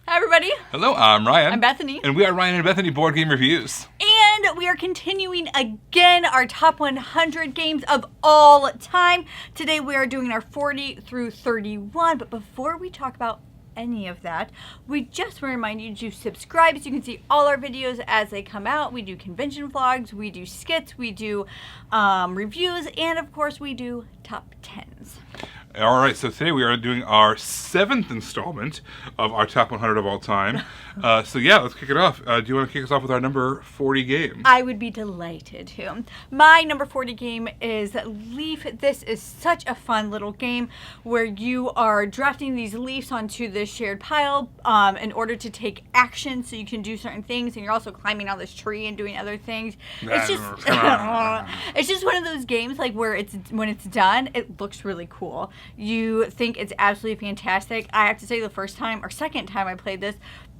Hi, everybody. Hello, I'm Ryan. I'm Bethany. And we are Ryan and Bethany Board Game Reviews. And we are continuing again our top 100 games of all time. Today we are doing our 40 through 31. But before we talk about any of that, we just want to remind you to subscribe so you can see all our videos as they come out. We do convention vlogs, we do skits, we do reviews, and of course we do top 10s. All right, so today we are doing our 7th installment of our top 100 of all time. Let's kick it off. Do you want to kick us off with our number 40 game? I would be delighted to. My number 40 game is Leaf. This is such a fun little game where you are drafting these leaves onto this shared pile in order to take action so you can do certain things, and you're also climbing on this tree and doing other things. It's just it's just one of those games like where when it's done, it looks really cool. You think it's absolutely fantastic. I have to say, the second time I played this,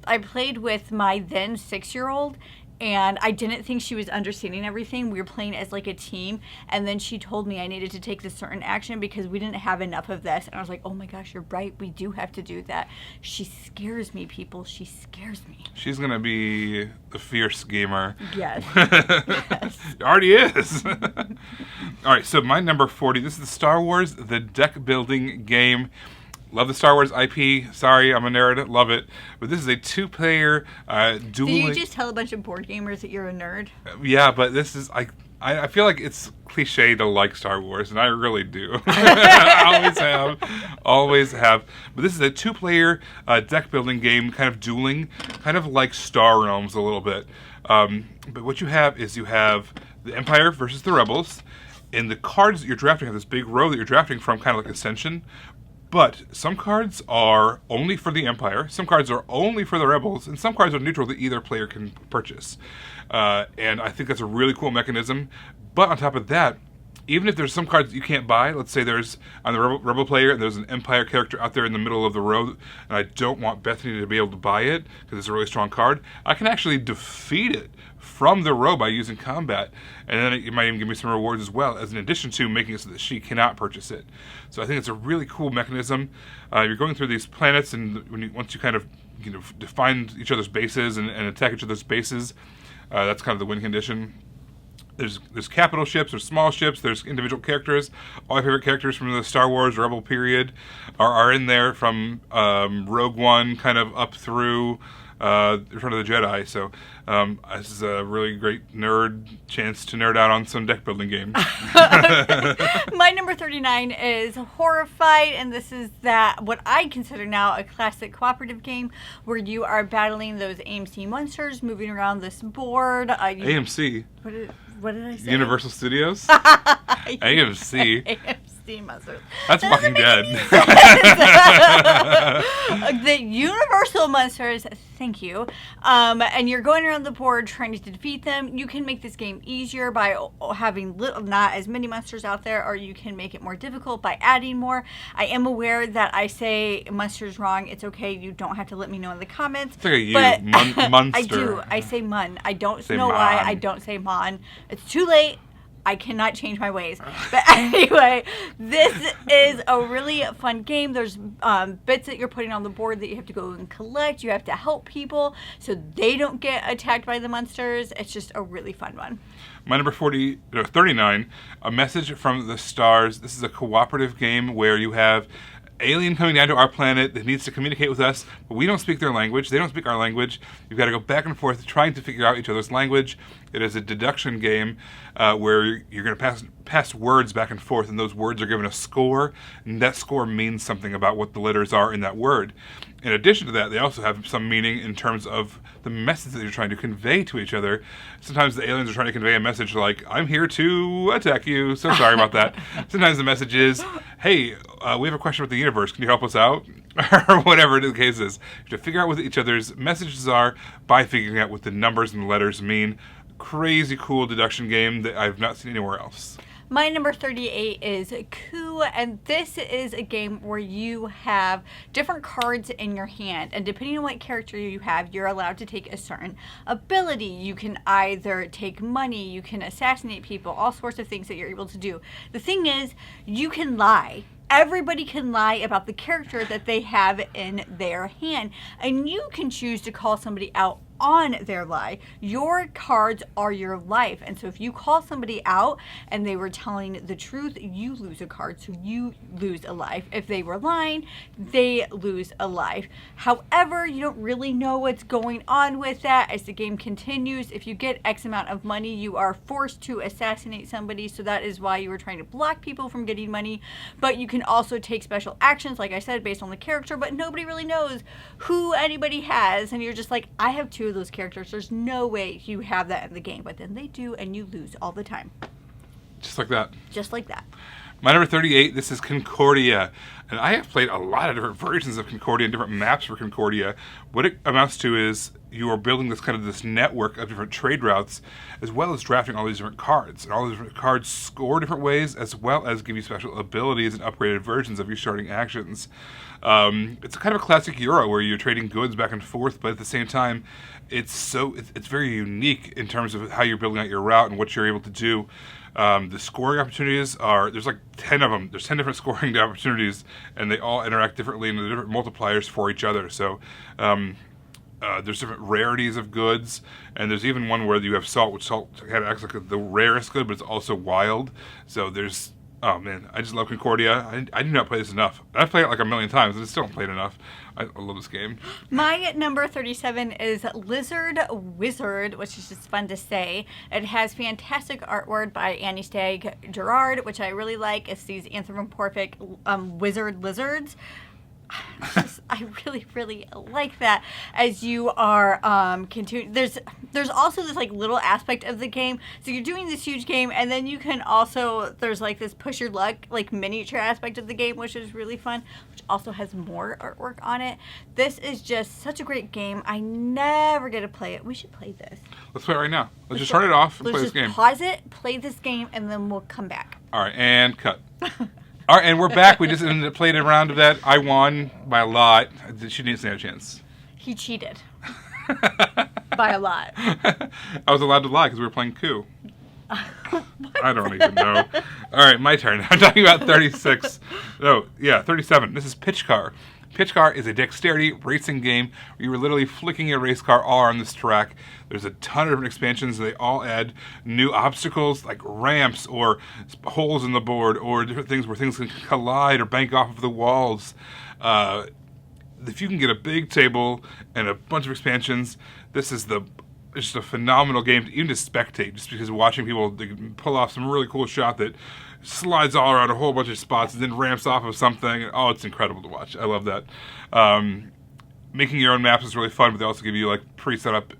I played with my then 6-year-old, and I didn't think she was understanding everything. We were playing as like a team, and then she told me I needed to take this certain action because we didn't have enough of this. And I was like, oh my gosh, you're right. We do have to do that. She scares me, people. She scares me. She's going to be the fierce gamer. Yes. Yes. Already is. All right, so my number 40, this is the Star Wars, the deck building game. Love the Star Wars IP. Sorry, I'm a nerd. Love it. But this is a 2-player dueling... Do you just tell a bunch of board gamers that you're a nerd? Yeah, but this is... I feel like it's cliche to like Star Wars, and I really do. I always have. But this is a 2-player deck building game, kind of dueling, kind of like Star Realms a little bit. But what you have is you have the Empire versus the Rebels, and the cards that you're drafting have this big row that you're drafting from, kind of like Ascension. But some cards are only for the Empire, some cards are only for the Rebels, and some cards are neutral that either player can purchase. And I think that's a really cool mechanism. But on top of that, even if there's some cards that you can't buy, let's say there's on the Rebel player and there's an Empire character out there in the middle of the row, and I don't want Bethany to be able to buy it because it's a really strong card, I can actually defeat it from the row by using combat, and then it might even give me some rewards as well, as in addition to making it so that she cannot purchase it. So I think it's a really cool mechanism. You're going through these planets, and once you kind of define each other's bases and attack each other's bases, that's kind of the win condition. There's capital ships, there's small ships, there's individual characters. All my favorite characters from the Star Wars Rebel period are in there, from Rogue One kind of up through Return of the Jedi. So this is a really great chance to nerd out on some deck building game. My number 39 is Horrified, and this is what I consider now a classic cooperative game where you are battling those AMC monsters, moving around this board. AMC? What did I say? Universal Studios? AMC. AMC monsters. That's Walking Dead. The Universal monsters, thank you. And you're going around the board trying to defeat them. You can make this game easier by having not as many monsters out there, or you can make it more difficult by adding more. I am aware that I say monsters wrong. It's okay. You don't have to let me know in the comments. It's like monster. I do. I say mun. I don't know mon. why I don't say mon. It's too late. I cannot change my ways. But anyway, this is a really fun game. There's bits that you're putting on the board that you have to go and collect. You have to help people so they don't get attacked by the monsters. It's just a really fun one. My number 39, A Message from the Stars. This is a cooperative game where you have alien coming down to our planet that needs to communicate with us, but we don't speak their language. They don't speak our language. You've got to go back and forth trying to figure out each other's language. It is a deduction game where you're going to pass words back and forth, and those words are given a score, and that score means something about what the letters are in that word. In addition to that, they also have some meaning in terms of the message that you're trying to convey to each other. Sometimes the aliens are trying to convey a message like, I'm here to attack you, so sorry about that. Sometimes the message is, hey, we have a question about the universe, can you help us out? Or whatever the case is. You have to figure out what each other's messages are by figuring out what the numbers and the letters mean. Crazy cool deduction game that I've not seen anywhere else. My number 38 is Coup, and this is a game where you have different cards in your hand, and depending on what character you have, you're allowed to take a certain ability. You can either take money, you can assassinate people, all sorts of things that you're able to do. The thing is, you can lie. everybody can lie about the character that they have in their hand, and you can choose to call somebody out on their lie. Your cards are your life, and so if you call somebody out and they were telling the truth, you lose a card, so you lose a life. If they were lying, they lose a life. However, you don't really know what's going on with that as the game continues. If you get X amount of money, you are forced to assassinate somebody, so that is why you were trying to block people from getting money. But you can also take special actions, like I said, based on the character, but nobody really knows who anybody has, and you're just like, I have two of those characters. There's no way you have that in the game, but then they do, and you lose all the time. Just like that. Just like that. My number 38, this is Concordia. And I have played a lot of different versions of Concordia and different maps for Concordia. What it amounts to is you are building this network of different trade routes, as well as drafting all these different cards. And all these different cards score different ways, as well as give you special abilities and upgraded versions of your starting actions. It's kind of a classic Euro where you're trading goods back and forth, but at the same time, it's very unique in terms of how you're building out your route and what you're able to do. The scoring opportunities there's like 10 of them. There's 10 different scoring opportunities, and they all interact differently and the different multipliers for each other. So there's different rarities of goods, and there's even one where you have salt, which salt acts like the rarest good, but it's also wild. So there's, oh man, I just love Concordia. I do not play this enough. I've played it like a million times, and I still don't play it enough. I love this game. My number 37 is Lizard Wizard, which is just fun to say. It has fantastic artwork by Annie Stagg Gerard, which I really like. It's these anthropomorphic wizard lizards. I really, really like that. As you are there's also this like little aspect of the game. So you're doing this huge game, and then you can also, there's like this push your luck like miniature aspect of the game, which is really fun, which also has more artwork on it. This is just such a great game. I never get to play it. We should play this. Let's play it right now. Let's just turn it off and play this game. Pause it, play this game, and then we'll come back. All right, and cut. All right, and we're back. We just played a round of that. I won by a lot. She didn't stand a chance. He cheated. By a lot. I was allowed to lie because we were playing coup. I don't even know. All right, my turn. I'm talking about 36. No, yeah, 37. This is Pitch Car. Pitch Car is a dexterity racing game where you're literally flicking your race car all around this track. There's a ton of different expansions. They all add new obstacles like ramps or holes in the board or different things where things can collide or bank off of the walls. If you can get a big table and a bunch of expansions, this is just a phenomenal game even to spectate, just because watching people they can pull off some really cool shot that slides all around a whole bunch of spots and then ramps off of something. Oh, it's incredible to watch. I love that. Making your own maps is really fun, but they also give you like pre-set up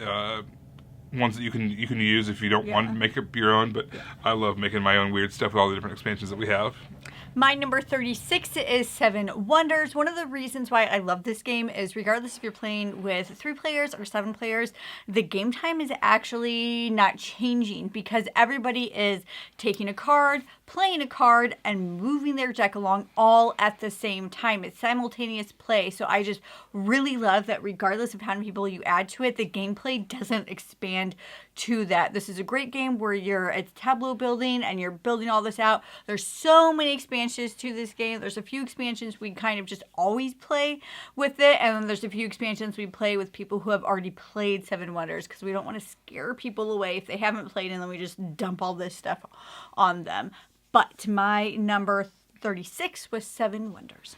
ones that you can use if you don't want to make up your own. But I love making my own weird stuff with all the different expansions that we have. My number 36 is Seven Wonders. One of the reasons why I love this game is regardless if you're playing with 3 players or 7 players, the game time is actually not changing because everybody is taking a card, playing a card, and moving their deck along all at the same time. It's simultaneous play. So I just really love that regardless of how many people you add to it, the gameplay doesn't expand to that. This is a great game where it's tableau building and you're building all this out. There's so many expansions to this game. There's a few expansions we kind of just always play with it, and then there's a few expansions we play with people who have already played Seven Wonders because we don't want to scare people away if they haven't played, and then we just dump all this stuff on them. But my number 36 was Seven Wonders.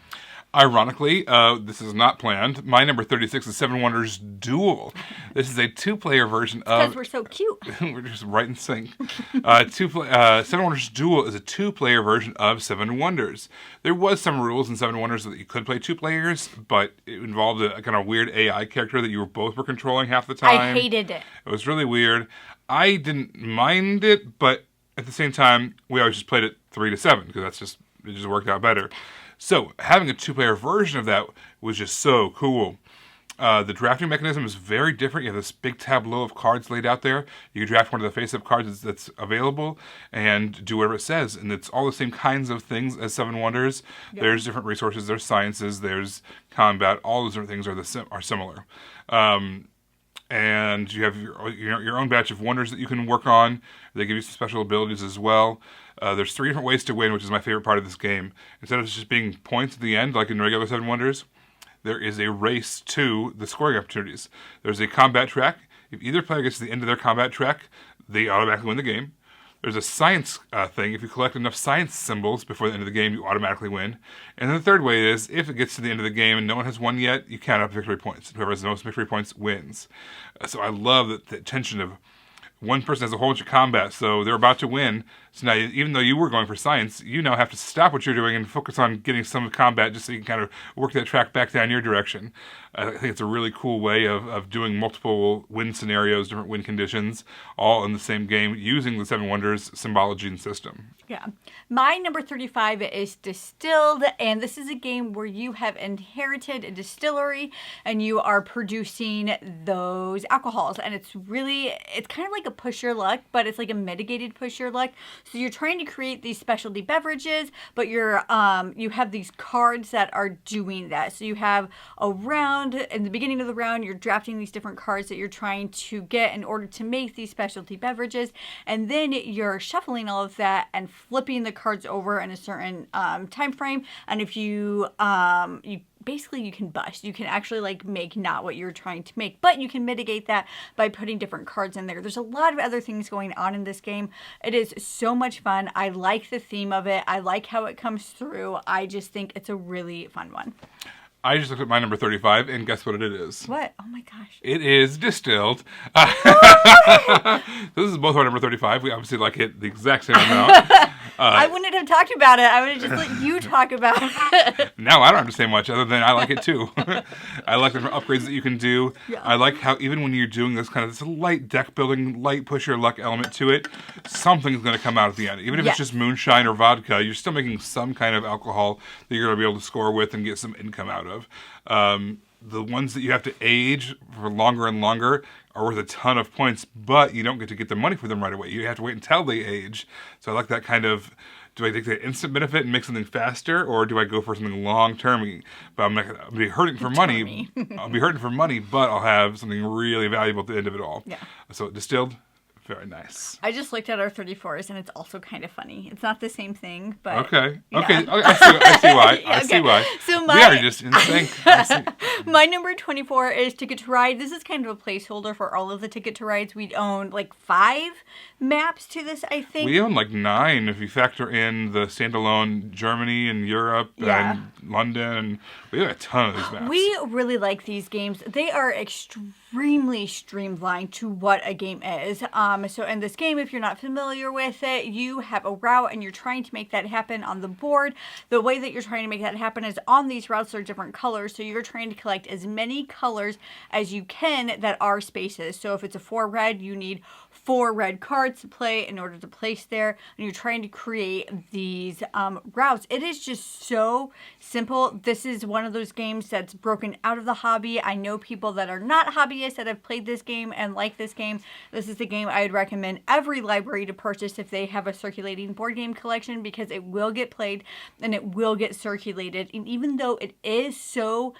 Ironically, this is not planned. My number 36 is Seven Wonders Duel. This is a 2-player version of... Because we're so cute. We're just right in sync. Seven Wonders Duel is a 2-player version of Seven Wonders. There was some rules in Seven Wonders that you could play 2 players, but it involved a kind of weird AI character that you both were controlling half the time. I hated it. It was really weird. I didn't mind it, but at the same time, we always just played it 3 to 7 because it just worked out better. So having a 2-player version of that was just so cool. The drafting mechanism is very different. You have this big tableau of cards laid out there. You can draft one of the face-up cards that's available and do whatever it says. And it's all the same kinds of things as Seven Wonders. Yep. There's different resources. There's sciences. There's combat. All those different things are similar. and you have your own batch of wonders that you can work on. They give you some special abilities as well. There's 3 different ways to win, which is my favorite part of this game. Instead of just being points at the end, like in regular 7 Wonders, there is a race to the scoring opportunities. There's a combat track. If either player gets to the end of their combat track, they automatically win the game. There's a science thing. If you collect enough science symbols before the end of the game, you automatically win. And then the third way is, if it gets to the end of the game and no one has won yet, you count up victory points. Whoever has the most victory points wins. So I love the tension of one person has a whole bunch of combat, so they're about to win. So now, even though you were going for science, you now have to stop what you're doing and focus on getting some combat just so you can kind of work that track back down your direction. I think it's a really cool way of doing multiple win scenarios, different win conditions, all in the same game, using the 7 Wonders symbology and system. Yeah. My number 35 is Distilled, and this is a game where you have inherited a distillery and you are producing those alcohols. And it's kind of like a push your luck, but it's like a mitigated push your luck. So you're trying to create these specialty beverages, but you have these cards that are doing that. So you have a round. In the beginning of the round, you're drafting these different cards that you're trying to get in order to make these specialty beverages. And then you're shuffling all of that and flipping the cards over in a certain time frame. And if you can bust. You can actually like make not what you're trying to make, but you can mitigate that by putting different cards in there. There's a lot of other things going on in this game. It is so much fun. I like the theme of it. I like how it comes through. I just think it's a really fun one. I just looked at my number 35, and guess what it is? What? Oh my gosh. It is Distilled. This is both our number 35. We obviously like it the exact same amount. I wouldn't have talked about it. I would have just let you talk about it. Now I don't have to say much other than I like it too. I like the different upgrades that you can do. Yeah. I like how even when you're doing this kind of this light deck building, light push your luck element to it, something's going to come out at the end. Even if it's just moonshine or vodka, you're still making some kind of alcohol that you're going to be able to score with and get some income out of. The ones that you have to age for longer and longer are worth a ton of points, but you don't get to get the money for them right away. You have to wait until they age. So I like that kind of, do I take the instant benefit and make something faster, or do I go for something long-term? But I'll be hurting for money. I'll be hurting for money, but I'll have something really valuable at the end of it all. Yeah. So Distilled, very nice. I just looked at our 34s, and it's also kind of funny. It's not the same thing, but... Okay. Yeah. Okay. I see why. I see why. So we are just in sync. My number 24 is Ticket to Ride. This is kind of a placeholder for all of the Ticket to Rides. We own like 5 maps to this, I think. We own like 9 if you factor in the standalone Germany and Europe and London. We have a ton of these maps. We really like these games. They are extremely streamlined to what a game is. So in this game, if you're not familiar with it, you have a route and you're trying to make that happen on the board. The way that you're trying to make that happen is on these routes are different colors. So you're trying to collect as many colors as you can that are spaces. So if it's a 4 red, you need 4 red cards to play in order to place there. And you're trying to create these routes. It is just so simple. This is one of those games that's broken out of the hobby. I know people that are not hobbyists that have played this game and like this game. This is the game I'd recommend every library to purchase if they have a circulating board game collection, because it will get played and it will get circulated. And even though it is so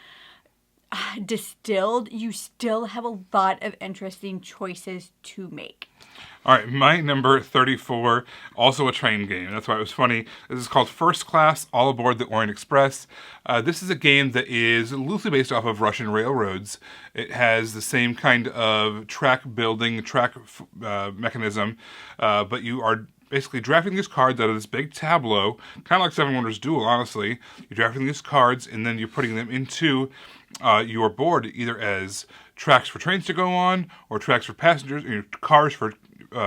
distilled, you still have a lot of interesting choices to make. All right, my number 34, also a train game. That's why it was funny. This is called First Class, All Aboard the Orient Express. This is a game that is loosely based off of Russian railroads. It has the same kind of track building, mechanism, but you are basically drafting these cards out of this big tableau, kind of like 7 Wonders Duel, honestly. You're drafting these cards, and then you're putting them into your board, either as tracks for trains to go on, or tracks for passengers, cars for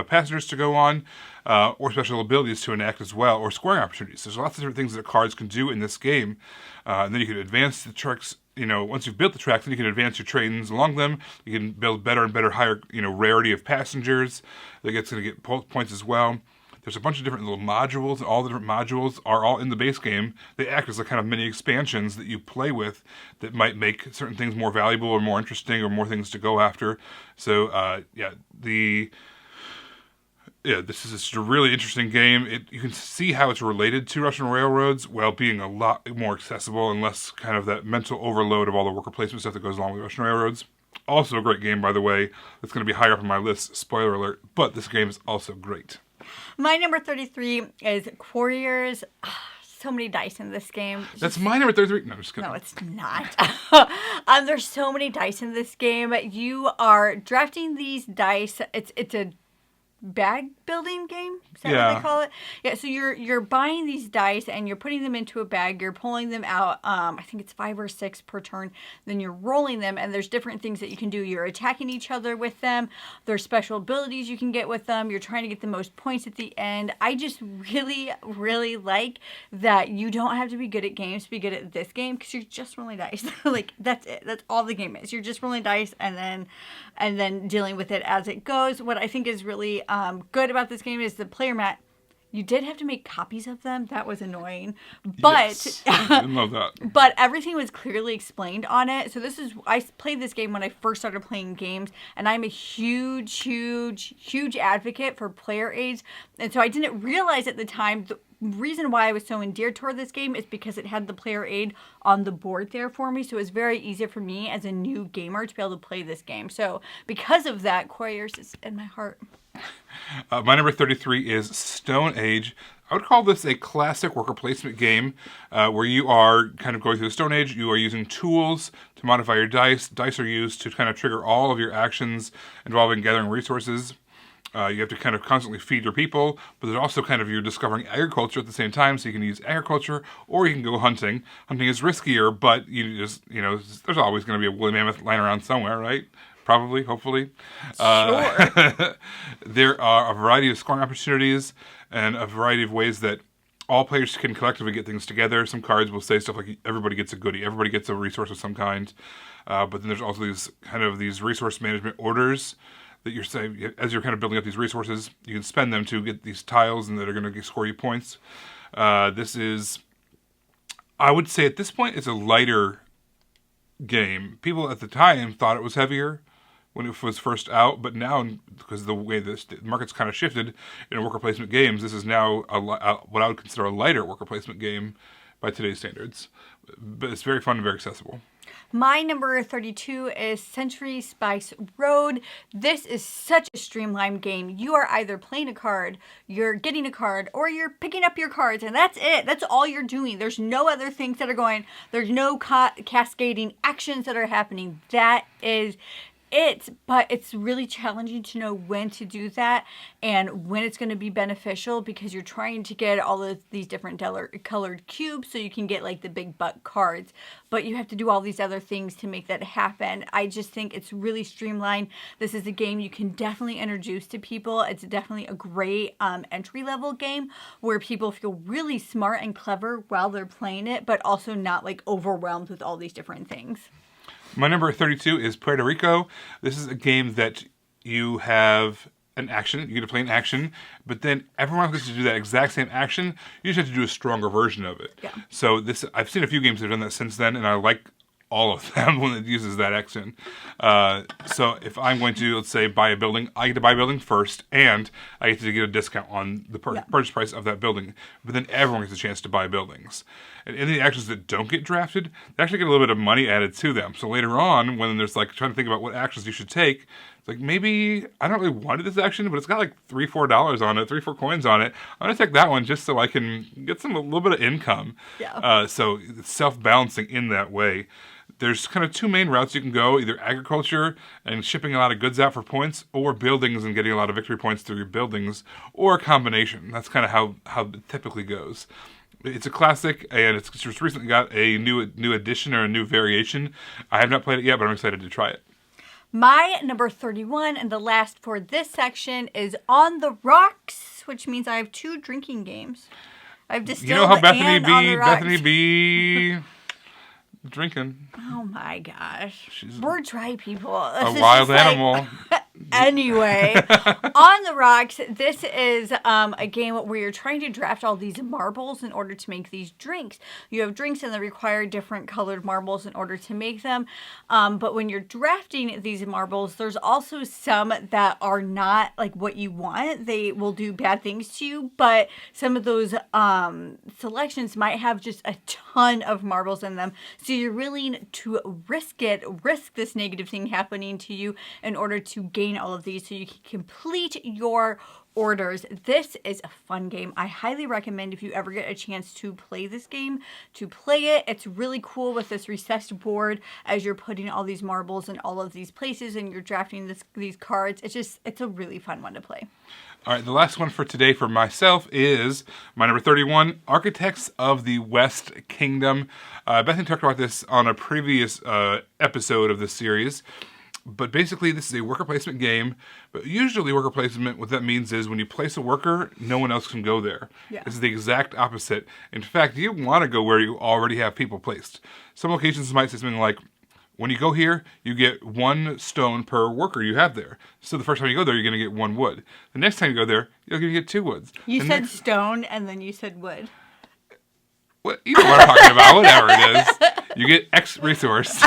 passengers to go on, or special abilities to enact as well, or scoring opportunities. There's lots of different things that cards can do in this game, and then you can advance the tracks. Once you've built the tracks, then you can advance your trains along them. You can build better and better, higher, rarity of passengers. That gets going to get points as well. There's a bunch of different little modules, and all the different modules are all in the base game. They act as like kind of mini expansions that you play with that might make certain things more valuable or more interesting or more things to go after. So, Yeah, this is just a really interesting game. You can see how it's related to Russian railroads while being a lot more accessible and less kind of that mental overload of all the worker placement stuff that goes along with Russian railroads. Also a great game, by the way. That's going to be higher up on my list. Spoiler alert. But this game is also great. My number 33 is Quarriors. So many dice in this game. That's my number 33. No, I'm just kidding. No, it's not. There's so many dice in this game. You are drafting these dice. It's a bag building game. Is that what they call it? Yeah. So you're buying these dice and you're putting them into a bag. You're pulling them out. I think it's 5 or 6 per turn. Then you're rolling them, and there's different things that you can do. You're attacking each other with them. There's special abilities you can get with them. You're trying to get the most points at the end. I just really, really like that you don't have to be good at games to be good at this game, because you're just rolling dice. Like, that's it. That's all the game is. You're just rolling dice and then dealing with it as it goes. What I think is really good about this game is the player mat. You did have to make copies of them. That was annoying. But yes, I love that. But everything was clearly explained on it. So I played this game when I first started playing games, and I'm a huge advocate for player aids. And so I didn't realize at the time the reason why I was so endeared toward this game is because it had the player aid on the board there for me. So it was very easy for me as a new gamer to be able to play this game. So because of that, Quarriors is in my heart. My number 33 is Stone Age. I would call this a classic worker placement game where you are kind of going through the Stone Age. You are using tools to modify your dice. Dice are used to kind of trigger all of your actions involving gathering resources. You have to kind of constantly feed your people, but there's also kind of you're discovering agriculture at the same time, so you can use agriculture or you can go hunting. Hunting is riskier, but there's always going to be a woolly mammoth lying around somewhere, right? Probably, hopefully. Sure. There are a variety of scoring opportunities and a variety of ways that all players can collectively get things together. Some cards will say stuff like everybody gets a goodie, everybody gets a resource of some kind. But then there's also these resource management orders that you're saying, as you're kind of building up these resources, you can spend them to get these tiles and that are going to score you points. This is, I would say at this point, it's a lighter game. People at the time thought it was heavier when it was first out, but now, because of the way the market's kind of shifted in worker placement games, this is now what I would consider a lighter worker placement game by today's standards. But it's very fun and very accessible. My number 32 is Century Spice Road. This is such a streamlined game. You are either playing a card, you're getting a card, or you're picking up your cards, and that's it. That's all you're doing. There's no other things that are going. There's no cascading actions that are happening. That is it, but it's really challenging to know when to do that and when it's going to be beneficial, because you're trying to get all of these different colored cubes so you can get like the big buck cards, but you have to do all these other things to make that happen. I just think it's really streamlined. This is a game you can definitely introduce to people. It's definitely a great entry-level game where people feel really smart and clever while they're playing it, but also not like overwhelmed with all these different things. My number 32 is Puerto Rico. This is a game that you have an action. You get to play an action, but then everyone gets to do that exact same action. You just have to do a stronger version of it. Yeah. So I've seen a few games that have done that since then, and I like all of them when it uses that action. So if I'm going to, let's say, buy a building, I get to buy a building first, and I get to get a discount on the purchase price of that building. But then everyone gets a chance to buy buildings. And in the actions that don't get drafted, they actually get a little bit of money added to them. So later on, when there's like trying to think about what actions you should take, it's like, maybe I don't really want this action, but it's got like $3-4 on it, 3-4 coins on it. I'm going to take that one just so I can get a little bit of income. Yeah. So it's self-balancing in that way. There's kind of two main routes you can go, either agriculture and shipping a lot of goods out for points, or buildings and getting a lot of victory points through your buildings, or a combination. That's kind of how it typically goes. It's a classic, and it's just recently got a new addition or a new variation. I have not played it yet, but I'm excited to try it. My number 31 and the last for this section is On the Rocks, which means I have 2 drinking games. I've distilled. You know how Bethany B be drinking. Oh my gosh. She's we're dry people. a wild animal. Anyway, On the Rocks, this is a game where you're trying to draft all these marbles in order to make these drinks. You have drinks and they require different colored marbles in order to make them. But when you're drafting these marbles, there's also some that are not like what you want. They will do bad things to you, but some of those selections might have just a ton of marbles in them. So you're willing to risk this negative thing happening to you in order to gain all of these so you can complete your orders. This is a fun game. I highly recommend if you ever get a chance to play this game, to play it. It's really cool with this recessed board as you're putting all these marbles in all of these places and you're drafting these cards. It's a really fun one to play. All right, the last one for today for myself is my number 31, Architects of the West Kingdom. Bethany talked about this on a previous episode of this series. But basically, this is a worker placement game. But usually, worker placement, what that means is when you place a worker, no one else can go there. Yeah. This is the exact opposite. In fact, you want to go where you already have people placed. Some locations might say something like, when you go here, you get 1 stone per worker you have there. So the first time you go there, you're going to get 1 wood. The next time you go there, you're going to get 2 woods. You said stone, and then you said wood. What, you know what I'm talking about, whatever it is. You get X resource.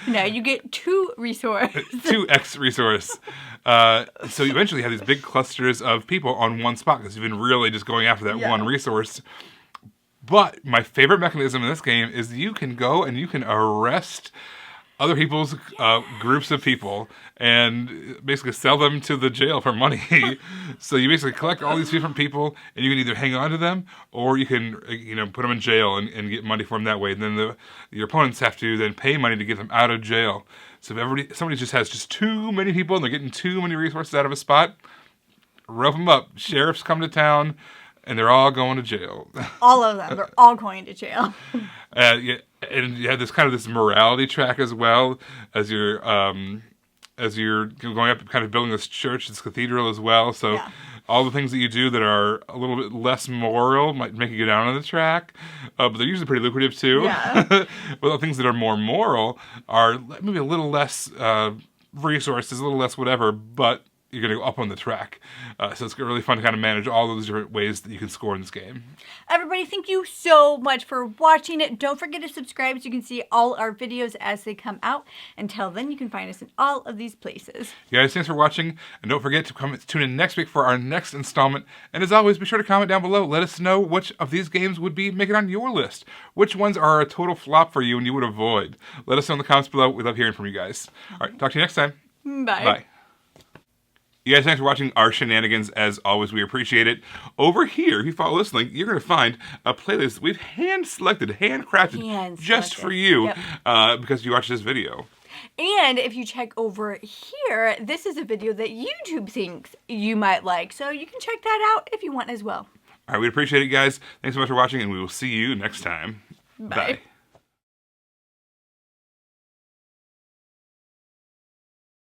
No, you get 2 resource. 2 X resource. So you eventually have these big clusters of people on one spot because you've been really just going after that one resource. But my favorite mechanism in this game is you can go and you can arrest other people's groups of people and basically sell them to the jail for money. So you basically collect all these different people and you can either hang on to them or you can put them in jail and get money for them that way. And then your opponents have to then pay money to get them out of jail. So if somebody just has just too many people and they're getting too many resources out of a spot, rope them up. Sheriffs come to town and they're all going to jail. All of them. They're all going to jail. And you have this morality track as well as you're going up, kind of building this church, this cathedral as well. So all the things that you do that are a little bit less moral might make you go down on the track, but they're usually pretty lucrative too. Yeah. But the things that are more moral are maybe a little less resources, a little less whatever, but you're going to go up on the track. So it's really fun to kind of manage all those different ways that you can score in this game. Everybody, thank you so much for watching it. Don't forget to subscribe so you can see all our videos as they come out. Until then, you can find us in all of these places. You guys, thanks for watching. And don't forget to tune in next week for our next installment. And as always, be sure to comment down below. Let us know which of these games would be making on your list. Which ones are a total flop for you and you would avoid. Let us know in the comments below. We love hearing from you guys. All right, talk to you next time. Bye. Bye. You guys, thanks for watching our shenanigans. As always, we appreciate it. Over here, if you follow this link, you're going to find a playlist we've handcrafted just for you because you watched this video. And if you check over here, this is a video that YouTube thinks you might like. So you can check that out if you want as well. All right, we appreciate it, guys. Thanks so much for watching, and we will see you next time. Bye.